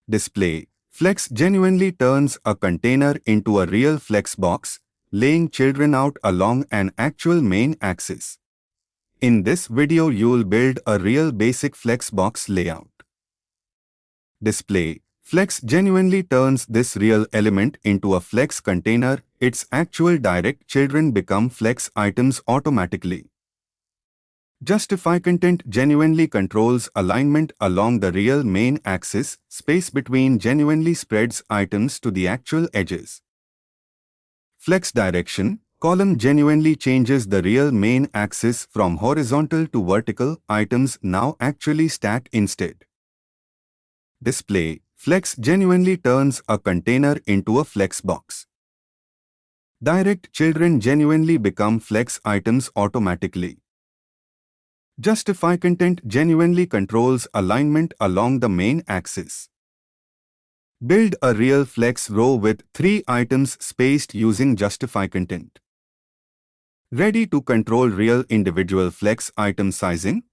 Display. Flex genuinely turns a container into a real flexbox, laying children out along an actual main axis. In this video you'll build a real basic flexbox layout. Display. Flex genuinely turns this real element into a flex container. Its actual direct children become flex items automatically. Justify content genuinely controls alignment along the real main axis. Space between genuinely spreads items to the actual edges. Flex direction. Column genuinely changes the real main axis from horizontal to vertical. Items now actually stack instead. Display. Flex genuinely turns a container into a flex box. Direct children genuinely become flex items automatically. Justify content genuinely controls alignment along the main axis. Build a real flex row with 3 items spaced using justify content. Ready to control real individual flex item sizing?